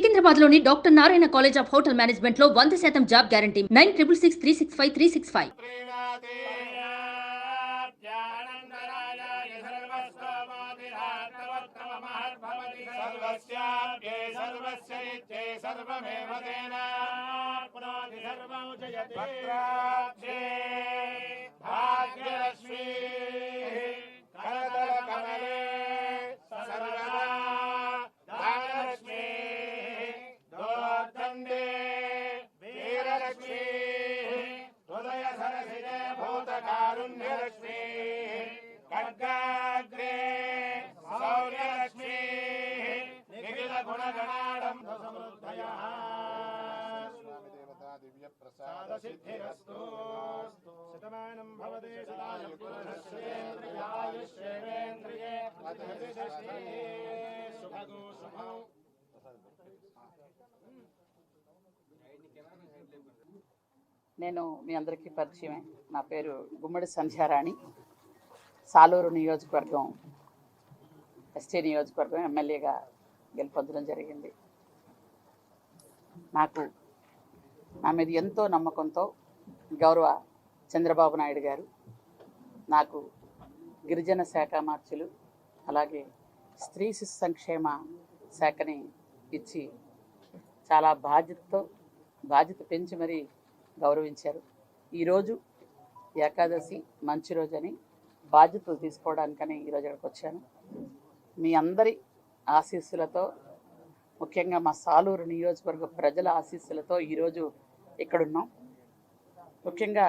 సికింద్రాబాద్లోని doctor Narayana college of hotel management లో 100% job guarantee 966365 Siddhirastu शतमानं भवते सदाय पुरुषस्येन्द्रियायुष्येवेन्द्रिये अतिदृष्टे सुभगो शुभौ। నేను మీ అందరికీ పరిచయమే. నా పేరు గుమ్మడి సంధ్యారాణి. సాలూరు నియోజకవర్గం ఎస్టీ నియోజకవర్గం ఎమ్మెల్యేగా గెలుపొందడం జరిగింది. నాకు నా మీద ఎంతో నమ్మకంతో గౌరవ చంద్రబాబు నాయుడు గారు నాకు గిరిజన శాఖ మార్చులు అలాగే స్త్రీ శిశు సంక్షేమ శాఖని ఇచ్చి చాలా బాధ్యత పెంచి మరీ గౌరవించారు. ఈరోజు ఏకాదశి మంచి రోజని బాధ్యతలు తీసుకోవడానికని ఈరోజు ఇక్కడికి వచ్చాను. మీ అందరి ఆశీస్సులతో, ముఖ్యంగా మా సాలూరు నియోజకవర్గ ప్రజల ఆశీస్సులతో ఈరోజు ఇక్కడున్నాం. ముఖ్యంగా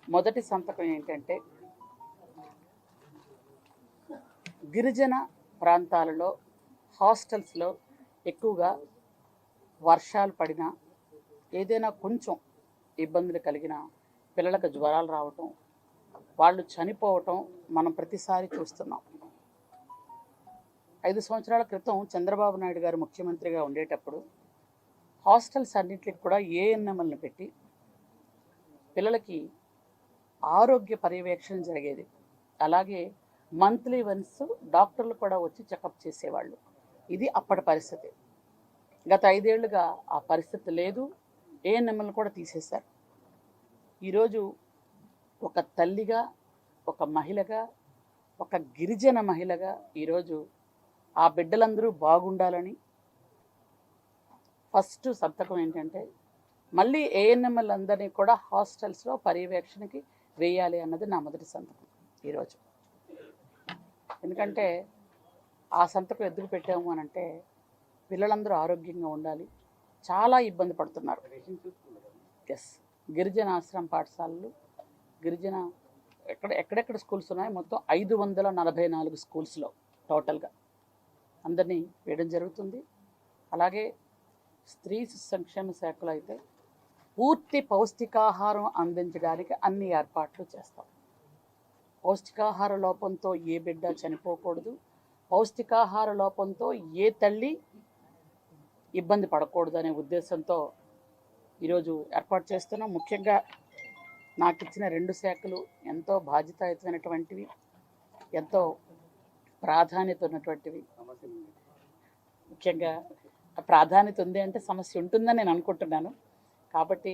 మొదటి సంతకం ఏంటంటే, గిరిజన ప్రాంతాలలో హాస్టల్స్లో ఎక్కువగా వర్షాలు పడినా ఏదైనా కొంచెం ఇబ్బందులు కలిగిన పిల్లలకు జ్వరాలు రావటం, వాళ్ళు చనిపోవటం మనం ప్రతిసారి చూస్తున్నాం. 5 సంవత్సరాల క్రితం చంద్రబాబు నాయుడు గారు ముఖ్యమంత్రిగా ఉండేటప్పుడు హాస్టల్స్ అన్నింటికి కూడా ఏఎన్ఎంఎల్ని పెట్టి పిల్లలకి ఆరోగ్య పర్యవేక్షణ జరిగేది. అలాగే మంత్లీ వన్స్ డాక్టర్లు కూడా వచ్చి చెకప్ చేసేవాళ్ళు. ఇది అప్పటి పరిస్థితి. గత 5 ఏళ్లుగా ఆ పరిస్థితి లేదు. ఏఎన్ఎంఎల్ని కూడా తీసేశారు. ఈరోజు ఒక తల్లిగా, ఒక మహిళగా, ఒక గిరిజన మహిళగా ఈరోజు ఆ బిడ్డలందరూ బాగుండాలని ఫస్ట్ సంతకం ఏంటంటే, మళ్ళీ ఏఎన్ఎంఎల్ అందరినీ కూడా హాస్టల్స్లో పర్యవేక్షణకి వేయాలి అన్నది నా మొదటి సంతకం ఈరోజు. ఎందుకంటే ఆ సంతకం ఎందుకు పెట్టాము అని అంటే, పిల్లలందరూ ఆరోగ్యంగా ఉండాలి. చాలా ఇబ్బంది పడుతున్నారు. గిరిజన ఆశ్రమ పాఠశాలలు, గిరిజన ఎక్కడెక్కడ స్కూల్స్ ఉన్నాయి, మొత్తం 544 స్కూల్స్లో టోటల్గా అందరినీ వేయడం జరుగుతుంది. అలాగే స్త్రీ సంక్షేమ శాఖలో అయితే పూర్తి పౌష్టికాహారం అందించడానికి అన్ని ఏర్పాట్లు చేస్తాం. పౌష్టికాహార లోపంతో ఏ బిడ్డ చనిపోకూడదు, పౌష్టికాహార లోపంతో ఏ తల్లి ఇబ్బంది పడకూడదు అనే ఉద్దేశంతో ఈరోజు ఏర్పాటు చేస్తున్నాం. ముఖ్యంగా నాకు ఇచ్చిన 2 శాఖలు ఎంతో బాధ్యతాయుతమైనటువంటివి, ఎంతో ప్రాధాన్యత ఉన్నటువంటివి. ముఖ్యంగా ప్రాధాన్యత ఉంది అంటే సమస్య ఉంటుందని నేను అనుకుంటున్నాను. కాబట్టి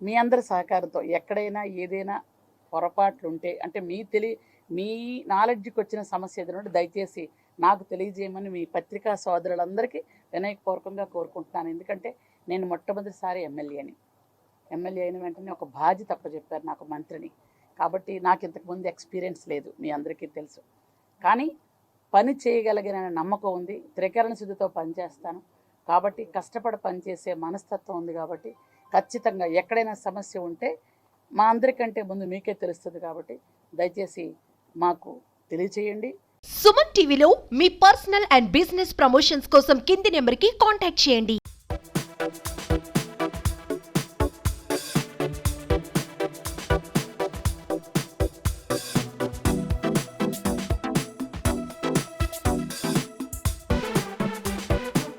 మీ అందరి సహకారంతో ఎక్కడైనా ఏదైనా పొరపాట్లు ఉంటే, అంటే మీ నాలెడ్జ్కి వచ్చిన సమస్య ఏదైనా దయచేసి నాకు తెలియజేయమని మీ పత్రికా సోదరులందరికీ వినయపూర్వకంగా కోరుకుంటున్నాను. ఎందుకంటే నేను మొట్టమొదటిసారి ఎమ్మెల్యే అయిన వెంటనే ఒక బాధ్యత అప్పచెప్పారు నాకు, మంత్రిని. కాబట్టి నాకు ఇంతకుముందు ఎక్స్పీరియన్స్ లేదు, మీ అందరికీ తెలుసు. కానీ పని చేయగలిగిన నమ్మకం ఉంది. త్రికరణ శుద్ధితో పనిచేస్తాను కాబట్టి, కష్టపడి పనిచేసే మనస్తత్వం ఉంది కాబట్టి ఖచ్చితంగా ఎక్కడైనా సమస్య ఉంటే మా అందరికంటే ముందు మీకే తెలుస్తుంది. కాబట్టి దయచేసి మాకు తెలియచేయండి. సుమన్ టీవీలో మీ పర్సనల్ అండ్ బిజినెస్ ప్రమోషన్స్ కోసం కింది నెంబర్కి కాంటాక్ట్ చేయండి.